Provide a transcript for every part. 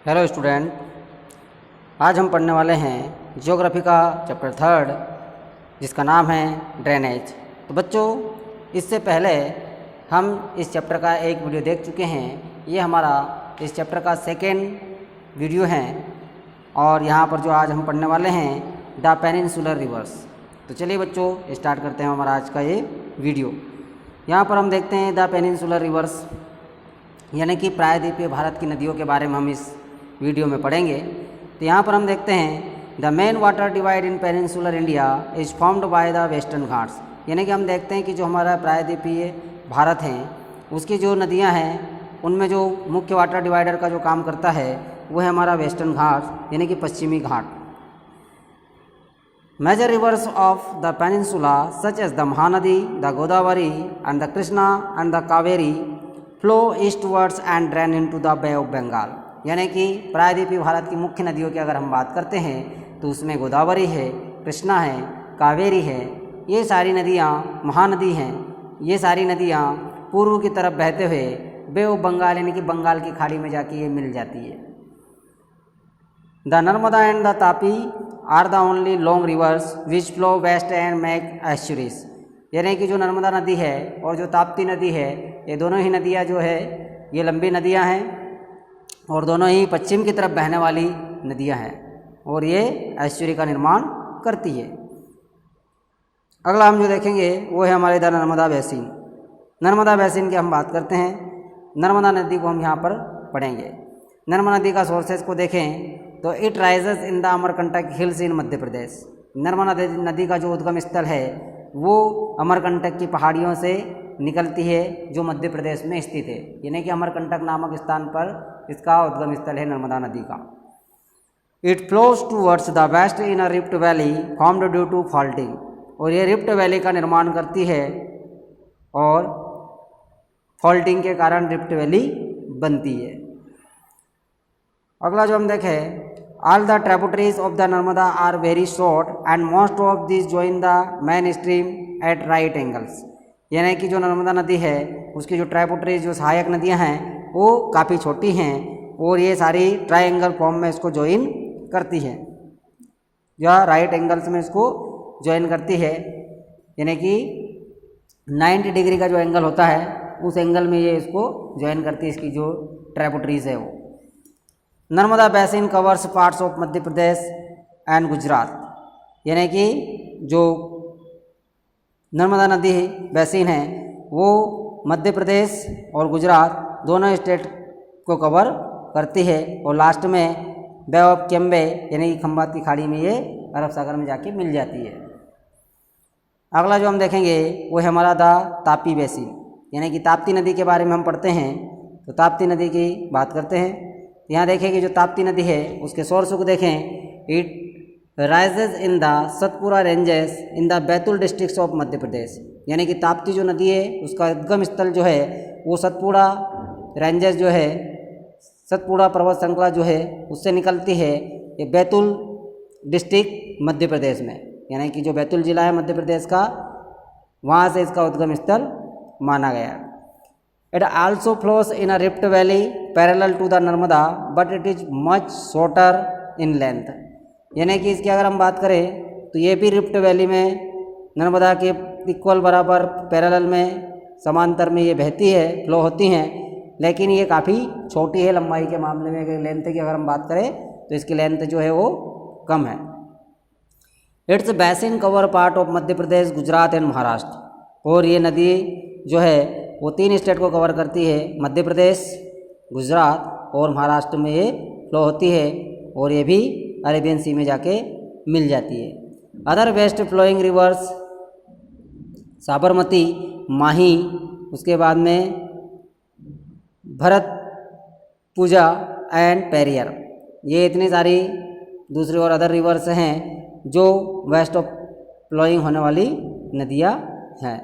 Hello student, आज हम पढ़ने वाले हैं ज्योग्राफी का चैप्टर 3 जिसका नाम है ड्रेनेज। तो बच्चों, इससे पहले हम इस चैप्टर का एक वीडियो देख चुके हैं। ये हमारा इस चैप्टर का सेकेंड वीडियो है और यहाँ पर जो आज हम पढ़ने वाले हैं द पेनिनसुलर रिवर्स। तो चलिए बच्चों, स्टार्ट करते हैं हमारा आज का ये वीडियो। यहाँ पर हम देखते हैं द पेनिनसुलर रिवर्स यानी कि प्रायद्वीपीय भारत की नदियों के बारे में हम इस वीडियो में पढ़ेंगे। तो यहाँ पर हम देखते हैं the main water divide in peninsular India is formed by the western Ghats. यानी कि हम देखते हैं कि जो हमारा प्रायद्वीपीय भारत है उसकी जो नदियाँ हैं उनमें जो मुख्य वाटर डिवाइडर का जो काम करता है वो है हमारा वेस्टर्न घाट यानी कि पश्चिमी घाट। Major rivers of the peninsula such as the Mahanadi, the Godavari and the Krishna and the Kaveri flow eastwards and drain into the Bay of Bengal. यानी कि प्रायद्वीपीय भारत की मुख्य नदियों की अगर हम बात करते हैं तो उसमें गोदावरी है, कृष्णा है, कावेरी है। ये सारी नदियाँ महानदी हैं। ये सारी नदियाँ पूर्व की तरफ बहते हुए बे ऑफ बंगाल यानी कि बंगाल की खाड़ी में जाके ये मिल जाती है। The Narmada and the Tapi are the only long rivers which flow west and make estuaries. यानी कि जो नर्मदा नदी है और जो ताप्ती नदी है, ये दोनों ही नदियाँ जो है ये लंबी नदियाँ हैं और दोनों ही पश्चिम की तरफ बहने वाली नदियाँ हैं और ये एस्चुरी का निर्माण करती है। अगला हम जो देखेंगे वो है हमारे the Narmada basin. Narmada basin की हम बात करते हैं। नर्मदा नदी को हम यहाँ पर पढ़ेंगे। नर्मदा नदी का सोर्सेज को देखें तो it rises in the Amarkantak hills in Madhya Pradesh. Narmada नदी का जो उद्गम स्थल है वो अमरकंटक की पहाड़ियों से निकलती है जो मध्य प्रदेश में स्थित है। यानी कि अमरकंटक नामक स्थान पर इसका उद्गम स्थल है नर्मदा नदी का। It flows towards the west in a rift valley formed due to faulting. और ये रिफ्ट वैली का निर्माण करती है और फॉल्टिंग के कारण रिफ्ट वैली बनती है। अगला जो हम देखें, all the tributaries of the Narmada are very short and most of these join the main stream at right angles। यानी कि जो नर्मदा नदी है उसकी जो ट्राइब्यूटरीज जो सहायक नदियां हैं वो काफ़ी छोटी हैं और ये सारी ट्रायंगल फॉर्म में इसको ज्वाइन करती है या राइट एंगल्स में इसको ज्वाइन करती है। यानी कि 90 डिग्री का जो एंगल होता है उस एंगल में ये इसको ज्वाइन करती है, इसकी जो ट्राइब्यूटरीज है वो। Narmada basin covers parts of Madhya Pradesh and Gujarat. यानी कि जो नर्मदा नदी बेसिन है वो मध्य प्रदेश और गुजरात दोनों स्टेट को कवर करती है और लास्ट में बे ऑफ केम्बे यानी कि खंबात की खाड़ी में ये अरब सागर में जाके मिल जाती है। अगला जो हम देखेंगे वो है हमारा द तापी बेसिन। यानी कि ताप्ती नदी के बारे में हम पढ़ते हैं। तो ताप्ती नदी की बात करते हैं। यहाँ देखें कि जो ताप्ती नदी है उसके सोर्स को देखें। It rises in the Satpura ranges in the Betul district of Madhya Pradesh. यानी कि ताप्ती जो नदी है उसका उद्गम स्थल जो है वो सतपुड़ा रेंजेस जो है, सतपुड़ा पर्वत श्रृंखला जो है उससे निकलती है ये बैतूल डिस्ट्रिक्ट मध्य प्रदेश में। यानी कि जो बैतूल जिला है मध्य प्रदेश का, वहाँ से इसका उद्गम स्थल माना गया। It also flows in a rift valley parallel to the Narmada, but it is much shorter in length। यानी कि इसकी अगर हम बात करें तो ये भी रिफ्ट वैली में नर्मदा के इक्वल बराबर पैरेलल में समांतर में ये बहती है, फ्लो होती हैं, लेकिन ये काफ़ी छोटी है लंबाई के मामले में। अगर लेंथ की अगर हम बात करें तो इसकी लेंथ जो है वो कम है। It's basin cover part of Madhya Pradesh, Gujarat and Maharashtra. और ये नदी जो है वो 3 स्टेट को कवर करती है, मध्य प्रदेश, गुजरात और महाराष्ट्र में ये फ्लो होती है और ये भी अरेबियन सी में जाके मिल जाती है। Other west flowing rivers Sabarmati, Mahi, उसके बाद में भरतपुजा एंड पेरियर। ये इतनी सारी दूसरी और अदर रिवर्स हैं जो वेस्ट ऑफ फ्लोइंग होने वाली नदियाँ हैं।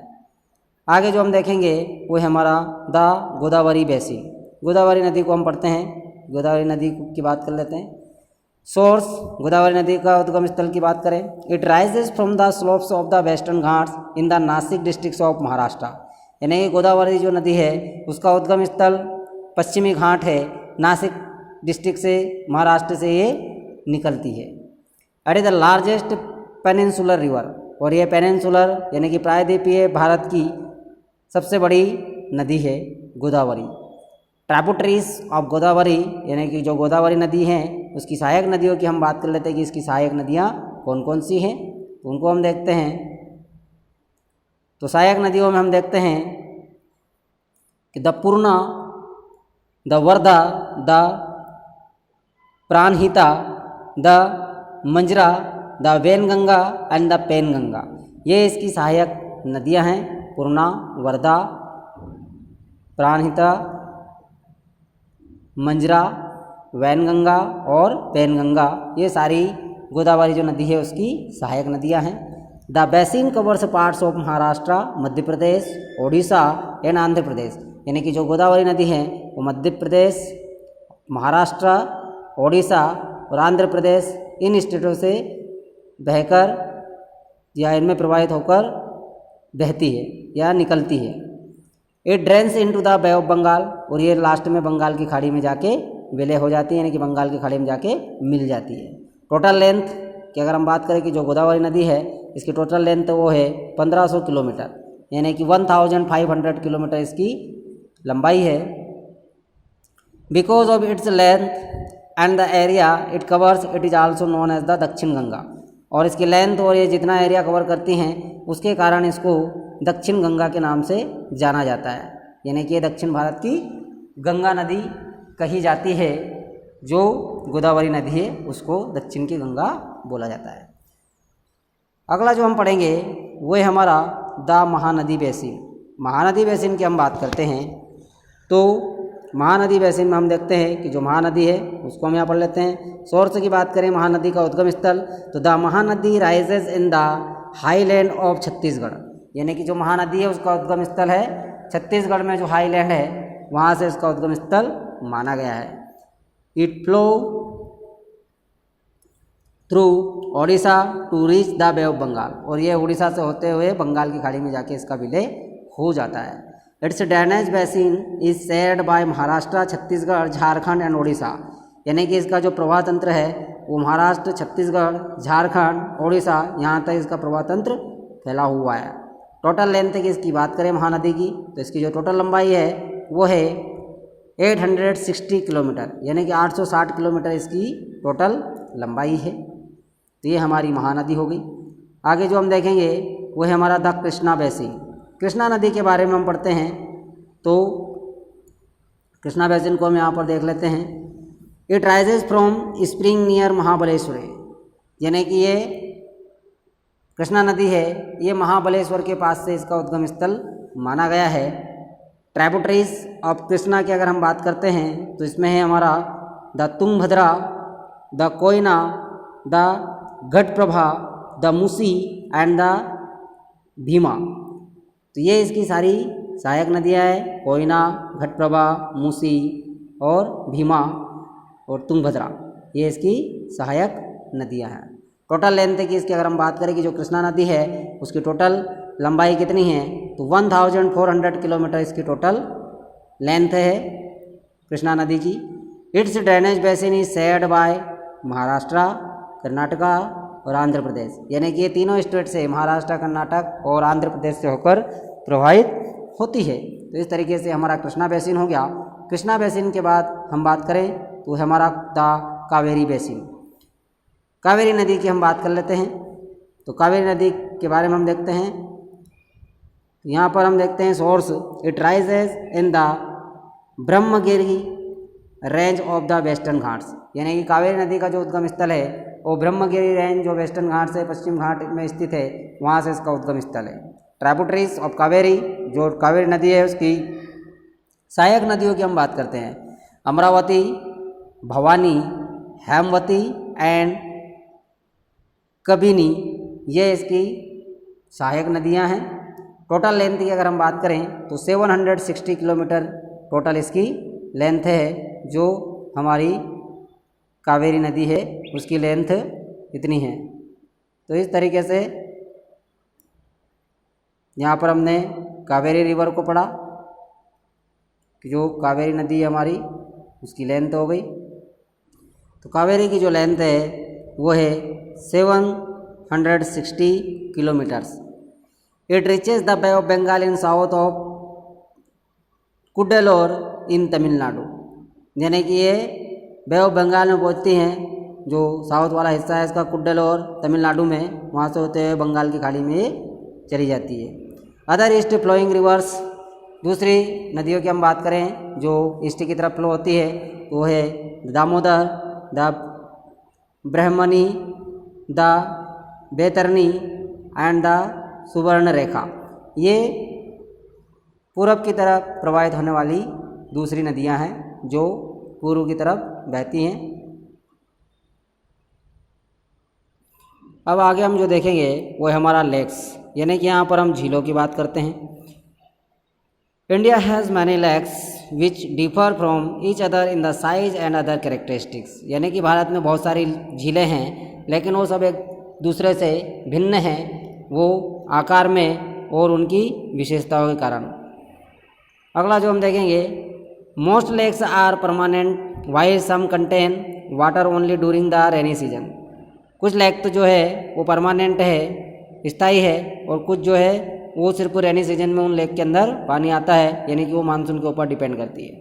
आगे जो हम देखेंगे वो है हमारा द गोदावरी बेसिन। गोदावरी नदी को हम पढ़ते हैं। गोदावरी नदी की बात कर लेते हैं। सोर्स, गोदावरी नदी का उद्गम स्थल की बात करें, it rises from the slopes of the western Ghats in the Nashik district of Maharashtra. यानी गोदावरी जो नदी है उसका उद्गम स्थल पश्चिमी घाट है नासिक डिस्ट्रिक्ट से, महाराष्ट्र से ये निकलती है। It is the largest peninsular river, और ये पेनिनसुलर यानी कि प्रायद्वीपीय भारत की सबसे बड़ी नदी है गोदावरी। ट्रिब्यूटरीज ऑफ गोदावरी यानी कि जो गोदावरी नदी है उसकी सहायक नदियों की हम बात कर लेते हैं कि इसकी सहायक नदियाँ कौन कौन सी हैं, तो उनको हम देखते हैं। तो सहायक नदियों में हम देखते हैं कि the Purna, the Wardha, the Pranhita, the Manjra, the Wainganga and the Penganga, ये इसकी सहायक नदियां हैं। पूर्णा, वर्धा, प्राणहिता, मंजरा, वैनगंगा और पेनगंगा, ये सारी गोदावरी जो नदी है उसकी सहायक नदियां हैं। The basin covers parts of Maharashtra, Madhya Pradesh, Odisha and Andhra Pradesh, यानी कि जो गोदावरी नदी है वो मध्य प्रदेश, महाराष्ट्र, ओडिशा और आंध्र प्रदेश इन स्टेटों से बहकर या इनमें प्रवाहित होकर बहती है या निकलती है। It drains into the Bay of Bengal, और ये लास्ट में बंगाल की खाड़ी में जाके विलय हो जाती है, यानी कि बंगाल की खाड़ी में जाके मिल जाती है। टोटल लेंथ की अगर हम बात करें कि जो गोदावरी नदी है इसकी टोटल लेंथ वो है 1500 किलोमीटर, यानी कि 1500 किलोमीटर इसकी लंबाई है। Because of its length and the area it covers it is also known as the Dakshin Ganga, और इसकी लेंथ और ये जितना एरिया कवर करती हैं उसके कारण इसको दक्षिण गंगा के नाम से जाना जाता है, यानी कि ये दक्षिण भारत की गंगा नदी कही जाती है। जो गोदावरी नदी है उसको दक्षिण की गंगा बोला जाता है। अगला जो हम पढ़ेंगे वो है हमारा the Mahanadi basin. Mahanadi basin की हम बात करते हैं तो महानदी बेसिन में हम देखते हैं कि जो महानदी है उसको हम यहाँ पढ़ लेते हैं। सोर्स की बात करें महानदी का उद्गम स्थल, तो the Mahanadi rises in the highland of Chhattisgarh, यानी कि जो महानदी है उसका उद्गम स्थल है छत्तीसगढ़ में जो हाईलैंड है वहाँ से इसका उद्गम स्थल माना गया है। It flow through Odisha to reach the Bay of Bengal, और ये उड़ीसा से होते हुए बंगाल की खाड़ी में जाके इसका विलय हो जाता है। It's drainage basin is shared by Maharashtra, Chhattisgarh, Jharkhand and Odisha, यानी कि इसका जो प्रवाह तंत्र है वो महाराष्ट्र, छत्तीसगढ़, झारखंड, ओडिशा यहाँ तक इसका प्रवाह तंत्र फैला हुआ है। टोटल लेंथ की इसकी बात करें महानदी की तो इसकी जो टोटल लंबाई है वो है 860 किलोमीटर, यानी कि 860 किलोमीटर इसकी टोटल लंबाई है। तो ये हमारी महानदी हो गई। आगे जो हम देखेंगे वो है हमारा द कृष्णा बेसिन। कृष्णा नदी के बारे में हम पढ़ते हैं तो कृष्णा बेसिन को हम यहाँ पर देख लेते हैं। It rises from spring near Mahabaleshwar, यानी कि ये कृष्णा नदी है ये महाबलेश्वर के पास से इसका उद्गम स्थल माना गया है। ट्रिब्यूटरीज ऑफ कृष्णा की अगर हम बात करते हैं तो इसमें है हमारा the Tungabhadra, the Koyna, the Ghataprabha, the Musi and the Bhima. तो ये इसकी सारी सहायक नदियाँ हैं, कोयना, घटप्रभा, मूसी और भीमा और तुंगभद्रा, ये इसकी सहायक नदियाँ हैं। टोटल लेंथ की इसकी अगर हम बात करें कि जो कृष्णा नदी है उसकी टोटल लंबाई कितनी है तो 1400 किलोमीटर इसकी टोटल लेंथ है कृष्णा नदी की। It's drainage basin is shared by Maharashtra, Karnataka और आंध्र प्रदेश, यानी कि ये तीनों स्टेट से महाराष्ट्र, कर्नाटक और आंध्र प्रदेश से होकर प्रवाहित होती है। तो इस तरीके से हमारा कृष्णा बेसिन हो गया। कृष्णा बेसिन के बाद हम बात करें तो हमारा द कावेरी बेसिन। कावेरी नदी की हम बात कर लेते हैं तो कावेरी नदी के बारे में हम देखते हैं। यहाँ पर हम देखते हैं source, it rises in the Brahmagiri range of the western Ghats, यानी कि कावेरी नदी का जो उद्गम स्थल है वो ब्रह्मगिरी रेंज जो वेस्टर्न घाट से पश्चिम घाट में स्थित है वहाँ से इसका उद्गम स्थल है। ट्रिब्यूटरीज ऑफ कावेरी, जो कावेरी नदी है उसकी सहायक नदियों की हम बात करते हैं। अमरावती, भवानी, हेमवती एंड कबिनी, ये इसकी सहायक नदियां हैं। टोटल लेंथ की अगर हम बात करें तो 760 किलोमीटर टोटल इसकी लेंथ है। जो हमारी कावेरी नदी है उसकी लेंथ इतनी है। तो इस तरीके से यहाँ पर हमने कावेरी रिवर को पढ़ा कि जो कावेरी नदी है हमारी उसकी लेंथ हो गई तो कावेरी की जो लेंथ है वो है 760 kilometres. It reaches the Bay of Bengal in south of Cuddalore in Tamil Nadu, यानी कि ये बे ऑफ बंगाल में पहुंचती हैं, जो साउथ वाला हिस्सा है इसका कुड्डलोर तमिलनाडु में, वहाँ से होते हुए बंगाल की खाड़ी में चली जाती है। अदर ईस्ट फ्लोइंग रिवर्स, दूसरी नदियों की हम बात करें जो ईस्ट की तरफ फ्लो होती है तो वो है Damodar, the Brahmani, the Baitarani and the Subarnarekha. ये पूरब की तरफ प्रवाहित होने वाली दूसरी नदियां हैं जो पूर्व की तरफ बहती हैं। अब आगे हम जो देखेंगे वो है हमारा लेक्स, यानी कि यहाँ पर हम झीलों की बात करते हैं। India has many lakes which differ from each other in the size and other characteristics, यानी कि भारत में बहुत सारी झीलें हैं लेकिन वो सब एक दूसरे से भिन्न हैं, वो आकार में और उनकी विशेषताओं के कारण। अगला जो हम देखेंगे, most lakes are permanent while some contain water only during the rainy season. कुछ लेक तो जो है वो परमानेंट है, स्थायी है, और कुछ जो है वो सिर्फ रेनी सीजन में उन लेक के अंदर पानी आता है, यानी कि वो मानसून के ऊपर डिपेंड करती है।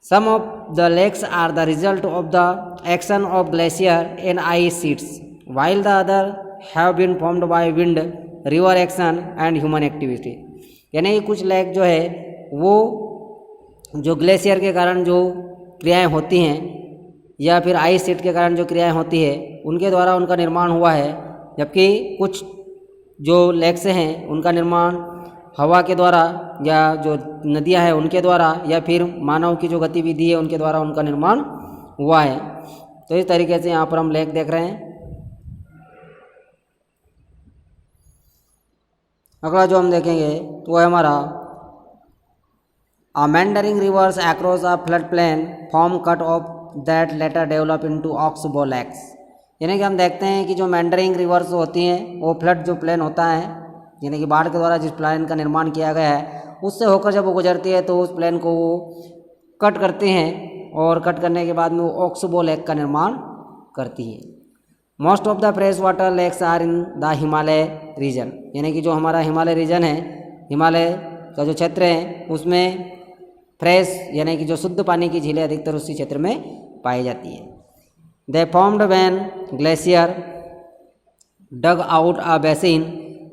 Some of the lakes are the result of the action of glacier and ice sheets while the other have been formed by wind, river action and human activity, यानी कि कुछ लेक जो है वो जो ग्लेशियर के कारण जो क्रियाएं होती हैं या फिर आइस शीट के कारण जो क्रियाएं होती है उनके द्वारा उनका निर्माण हुआ है, जबकि कुछ जो लेक्स हैं उनका निर्माण हवा के द्वारा या जो नदियां हैं उनके द्वारा या फिर मानव की जो गतिविधि है उनके द्वारा उनका निर्माण हुआ है। तो इस तरीके से यहाँ पर हम लेक देख रहे हैं। अगला जो हम देखेंगे तो है हमारा meandering rivers across a floodplain form cut off that later develop into oxbow lakes, यानी कि हम देखते हैं कि जो meandering rivers होती हैं वो फ्लड जो प्लेन होता है, यानी कि बाढ़ के द्वारा जिस प्लेन का निर्माण किया गया है उससे होकर जब वो गुजरती है तो उस प्लेन को वो कट करते हैं और कट करने के बाद में वो ऑक्सबो लेक का निर्माण करती है। Most of the fresh water lakes are in the Himalaya region, यानी कि जो हमारा हिमालय रीजन है, हिमालय का जो क्षेत्र है उसमें फ्रेश यानी कि जो शुद्ध पानी की झीलें अधिकतर उसी क्षेत्र में पाई जाती है। They formed when glacier dug out a basin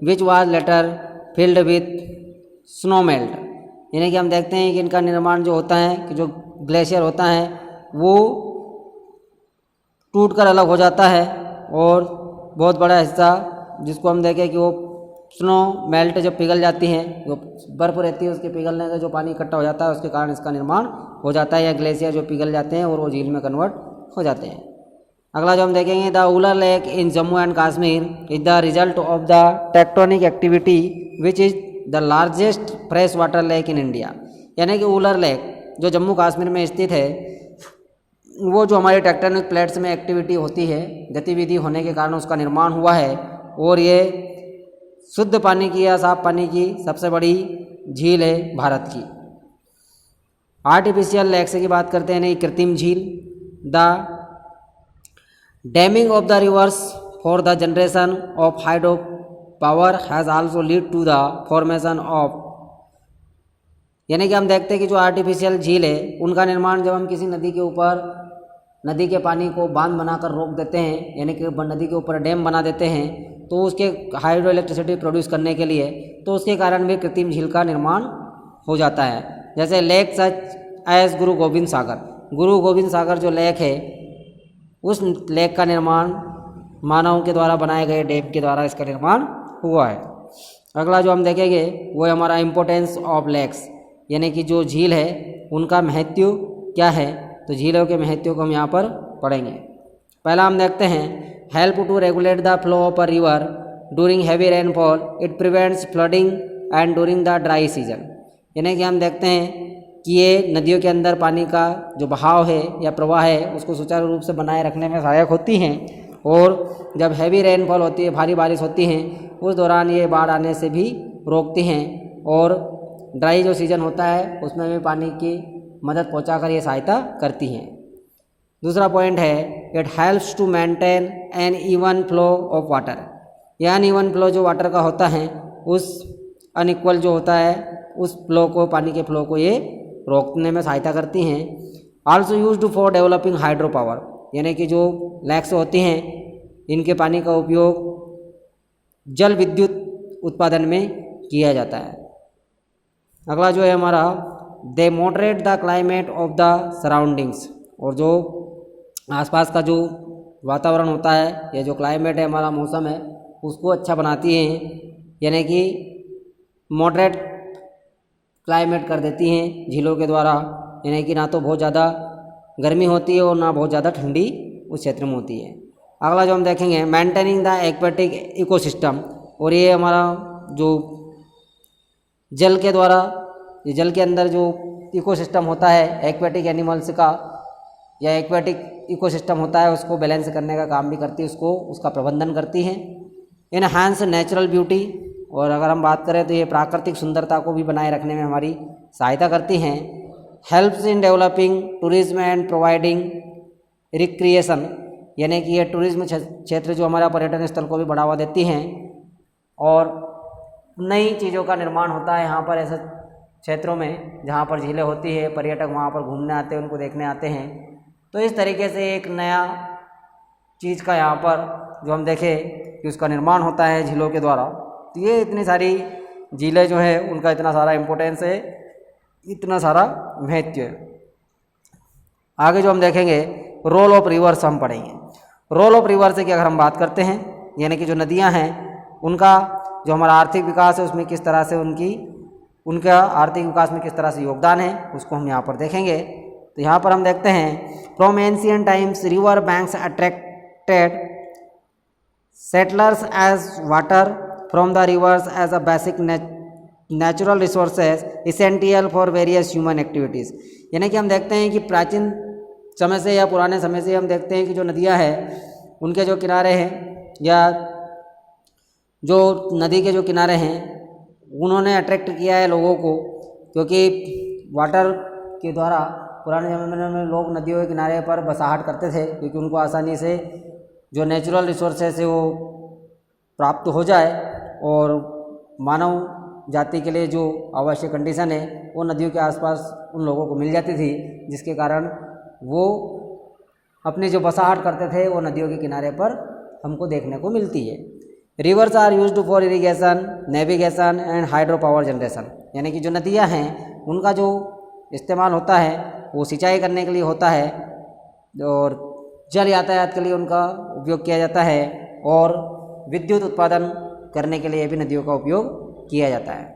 which was later filled with snow melt, यानी कि हम देखते हैं कि इनका निर्माण जो होता है कि जो ग्लेशियर होता है वो टूट कर अलग हो जाता है और बहुत बड़ा हिस्सा जिसको हम देखें कि वो स्नो मेल्ट जब पिघल जाती हैं, जो बर्फ़ रहती है उसके पिघलने से जो पानी इकट्ठा हो जाता है उसके कारण इसका निर्माण हो जाता है, या ग्लेशियर जो पिघल जाते हैं और वो झील में कन्वर्ट हो जाते हैं। अगला जो हम देखेंगे, the Wular lake in Jammu and Kashmir is the result of the tectonic activity which is the largest fresh water lake in India, यानी कि उलर लेक जो जम्मू कश्मीर में स्थित है वो जो हमारे टेक्टोनिक प्लेट्स में एक्टिविटी होती है, गतिविधि होने के कारण उसका निर्माण हुआ है, और ये शुद्ध पानी की या साफ पानी की सबसे बड़ी झील है भारत की। आर्टिफिशियल लेक्स की बात करते हैं, नहीं कृत्रिम झील। The damming of the rivers for the generation of hydro power has also lead to the formation of, यानी कि हम देखते हैं कि जो आर्टिफिशियल झील है उनका निर्माण जब हम किसी नदी के ऊपर नदी के पानी को बांध बनाकर रोक देते हैं, यानी कि नदी के ऊपर डैम बना देते हैं तो उसके हाइड्रो इलेक्ट्रिसिटी प्रोड्यूस करने के लिए, तो उसके कारण भी कृत्रिम झील का निर्माण हो जाता है। जैसे लेक सच एज गुरु गोविंद सागर जो लेक है उस लेक का निर्माण मानव के द्वारा बनाए गए डैम के द्वारा इसका निर्माण हुआ है। अगला जो हम देखेंगे वो है हमारा इम्पोर्टेंस ऑफ लेक्स, यानी कि जो झील है उनका महत्व क्या है। तो झीलों के महत्व को हम यहाँ पर पढ़ेंगे। पहला हम देखते हैं, help to regulate the flow of a river during heavy rainfall, it prevents flooding and during the dry season, यानी कि हम देखते हैं कि ये नदियों के अंदर पानी का जो बहाव है या प्रवाह है उसको सुचारू रूप से बनाए रखने में सहायक होती हैं, और जब हैवी रेनफॉल होती है, भारी बारिश होती है, उस दौरान ये बाढ़ आने से भी रोकती हैं, और ड्राई जो सीजन होता है उसमें भी पानी की मदद पहुंचाकर ये सहायता करती हैं। दूसरा पॉइंट है it helps to maintain an even flow of water. यह अनइवन फ्लो जो वाटर का होता है उस अनइक्वल जो होता है उस फ्लो को, पानी के फ्लो को ये रोकने में सहायता करती हैं। Also used for developing hydro power, यानी कि जो लेक्स होती हैं इनके पानी का उपयोग जल विद्युत उत्पादन में किया जाता है। अगला जो है हमारा they moderate the climate of the surroundings, और जो आसपास का जो वातावरण होता है या जो क्लाइमेट है हमारा मौसम है उसको अच्छा बनाती हैं, यानी कि मॉडरेट क्लाइमेट कर देती हैं झीलों के द्वारा, यानी कि ना तो बहुत ज़्यादा गर्मी होती है और ना बहुत ज़्यादा ठंडी उस क्षेत्र में होती है। अगला जो हम देखेंगे मेंटेनिंग द एक्वेटिक इकोसिस्टम, और ये हमारा जो जल के द्वारा, ये जल के अंदर जो इकोसिस्टम होता है एक्वेटिक एनिमल्स का या एक्वेटिक इकोसिस्टम होता है उसको बैलेंस करने का काम भी करती है, उसको उसका प्रबंधन करती हैं। इनहांस नेचुरल ब्यूटी, और अगर हम बात करें तो ये प्राकृतिक सुंदरता को भी बनाए रखने में हमारी सहायता करती हैं। Helps in developing tourism and providing recreation, यानी कि ये टूरिज्म क्षेत्र जो हमारा पर्यटन स्थल को भी बढ़ावा देती हैं और नई चीज़ों का निर्माण होता है यहाँ पर ऐसे क्षेत्रों में जहाँ पर झीलें होती है, पर्यटक वहाँ पर घूमने आते हैं, उनको देखने आते हैं। तो इस तरीके से एक नया चीज़ का यहाँ पर जो हम देखें कि उसका निर्माण होता है झीलों के द्वारा। तो ये इतनी सारी झीलें जो है उनका इतना सारा इम्पोर्टेंस है, इतना सारा महत्व है। आगे जो हम देखेंगे रोल ऑफ रिवर्स हम पढ़ेंगे। रोल ऑफ रिवर्स की अगर हम बात करते हैं, यानी कि जो नदियाँ हैं उनका जो हमारा आर्थिक विकास है उसमें किस तरह से उनका आर्थिक विकास में किस तरह से योगदान है उसको हम यहाँ पर देखेंगे। तो यहाँ पर हम देखते हैं from ancient times river banks attracted settlers as water from the rivers as a basic natural resources essential for various human activities. यानी कि हम देखते हैं कि प्राचीन समय से या पुराने समय से हम देखते हैं कि जो नदियाँ हैं उनके जो किनारे हैं या जो नदी के जो किनारे हैं उन्होंने अट्रैक्ट किया है लोगों को, क्योंकि वाटर के द्वारा पुराने ज़माने में लोग नदियों के किनारे पर बसाहट करते थे, क्योंकि उनको आसानी से जो नेचुरल रिसोर्सेज है वो प्राप्त हो जाए और मानव जाति के लिए जो आवश्यक कंडीशन है वो नदियों के आसपास उन लोगों को मिल जाती थी, जिसके कारण वो अपनी जो बसाहट करते थे वो नदियों के किनारे पर हमको देखने को मिलती है। Rivers are used for irrigation, navigation and hydro power generation, यानी कि जो नदियाँ हैं उनका जो इस्तेमाल होता है वो सिंचाई करने के लिए होता है और जल यातायात के लिए उनका उपयोग किया जाता है और विद्युत उत्पादन करने के लिए भी नदियों का उपयोग किया जाता है।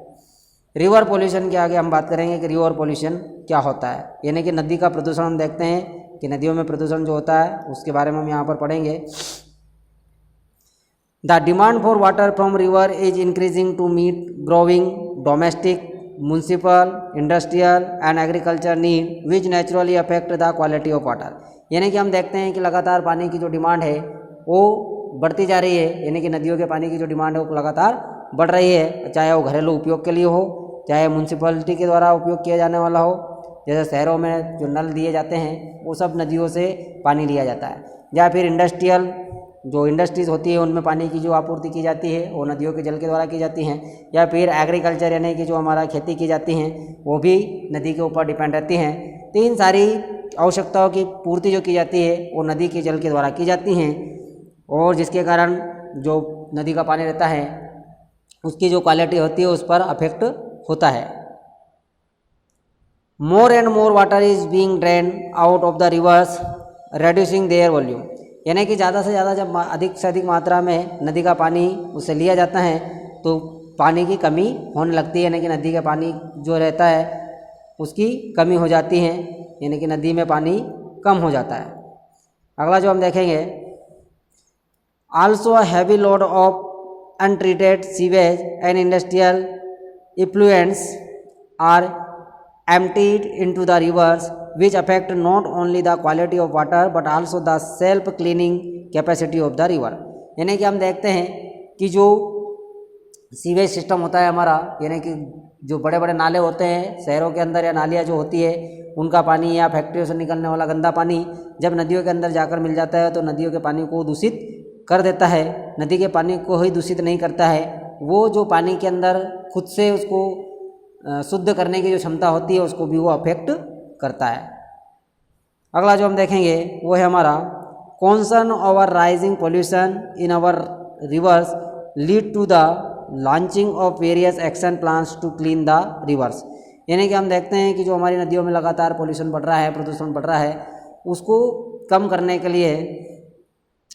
रिवर पोल्यूशन के आगे हम बात करेंगे कि रिवर पोल्यूशन क्या होता है, यानी कि नदी का प्रदूषण। हम देखते हैं कि नदियों में प्रदूषण जो होता है उसके बारे में हम यहाँ पर पढ़ेंगे। The demand for water from river is increasing to meet growing domestic municipal industrial and agriculture need which naturally affect the quality of water. यानी कि हम देखते हैं कि लगातार पानी की जो डिमांड है वो बढ़ती जा रही है, यानी कि नदियों के पानी की जो डिमांड है वो लगातार बढ़ रही है, चाहे वो घरेलू उपयोग के लिए हो, चाहे म्यूनसिपलिटी के द्वारा उपयोग किया जाने वाला हो। जैसे शहरों में जो नल दिए जाते हैं वो सब नदियों से पानी लिया जाता है, या फिर इंडस्ट्रियल जो इंडस्ट्रीज़ होती है उनमें पानी की जो आपूर्ति की जाती है वो नदियों के जल के द्वारा की जाती हैं, या फिर एग्रीकल्चर यानी कि जो हमारा खेती की जाती हैं वो भी नदी के ऊपर डिपेंड रहती हैं। तो इन सारी आवश्यकताओं की पूर्ति जो की जाती है वो नदी के जल के द्वारा की जाती हैं, और जिसके कारण जो नदी का पानी रहता है उसकी जो क्वालिटी होती है उस पर अफेक्ट होता है। More and more water is being drain out of the reverse reducing there volume, यानी कि ज़्यादा से ज़्यादा जब अधिक से अधिक मात्रा में नदी का पानी उससे लिया जाता है तो पानी की कमी होने लगती है, यानी कि नदी का पानी जो रहता है उसकी कमी हो जाती है, यानी कि नदी में पानी कम हो जाता है। अगला जो हम देखेंगे also a heavy load of untreated sewage and industrial effluents are emptied into the rivers which affect not only the quality of water but also the self cleaning capacity of the river। यानी कि हम देखते हैं कि जो sewage system होता है हमारा, यानी कि जो बड़े बड़े नाले होते हैं शहरों के अंदर या नालियाँ जो होती है उनका पानी या फैक्ट्रियों से निकलने वाला गंदा पानी जब नदियों के अंदर जाकर मिल जाता है तो नदियों के पानी को दूषित कर देता है। नदी के पानी को ही दूषित नहीं करता है, वो जो पानी के अंदर खुद से उसको शुद्ध करने की जो क्षमता होती है उसको भी वो अफेक्ट करता है। अगला जो हम देखेंगे वो है हमारा concern over rising pollution in our rivers lead to the launching of various action plans to clean the rivers. यानी कि हम देखते हैं कि जो हमारी नदियों में लगातार पोल्यूशन बढ़ रहा है, प्रदूषण बढ़ रहा है, उसको कम करने के लिए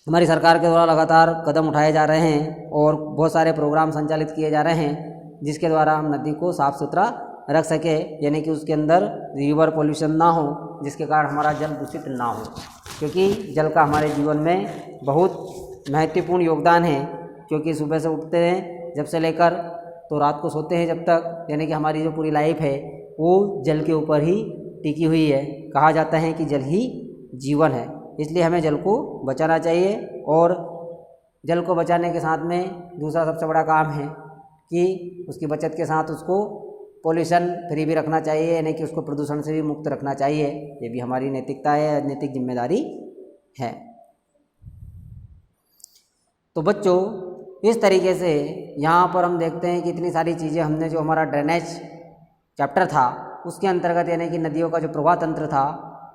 हमारी सरकार के द्वारा लगातार कदम उठाए जा रहे हैं और बहुत सारे प्रोग्राम संचालित किए जा रहे हैं जिसके द्वारा हम नदी को साफ़ सुथरा रख सके, यानी कि उसके अंदर रिवर पोल्यूशन ना हो, जिसके कारण हमारा जल दूषित ना हो, क्योंकि जल का हमारे जीवन में बहुत महत्वपूर्ण योगदान है। क्योंकि सुबह से उठते हैं जब से लेकर तो रात को सोते हैं जब तक, यानी कि हमारी जो पूरी लाइफ है वो जल के ऊपर ही टिकी हुई है। कहा जाता है कि जल ही जीवन है, इसलिए हमें जल को बचाना चाहिए। और जल को बचाने के साथ में दूसरा सबसे बड़ा काम है कि उसकी बचत के साथ उसको पोल्यूशन फ्री भी रखना चाहिए, यानी कि उसको प्रदूषण से भी मुक्त रखना चाहिए। ये भी हमारी नैतिकता है, नैतिक जिम्मेदारी है। तो बच्चों इस तरीके से यहाँ पर हम देखते हैं कि इतनी सारी चीज़ें हमने जो हमारा ड्रेनेज चैप्टर था उसके अंतर्गत, यानी कि नदियों का जो प्रवाह तंत्र था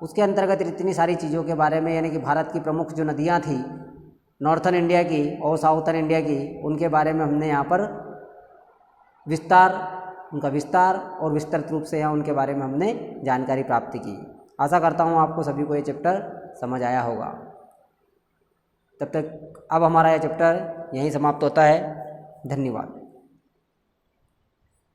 उसके अंतर्गत इतनी सारी चीज़ों के बारे में, यानी कि भारत की प्रमुख जो नदियाँ थी नॉर्थन इंडिया की और साउथर्न इंडिया की, उनके बारे में हमने यहाँ पर उनका विस्तार और विस्तृत रूप से यहाँ उनके बारे में हमने जानकारी प्राप्त की। आशा करता हूँ आपको सभी को ये चैप्टर समझ आया होगा। तब तक अब हमारा यह चैप्टर यहीं समाप्त होता है। धन्यवाद।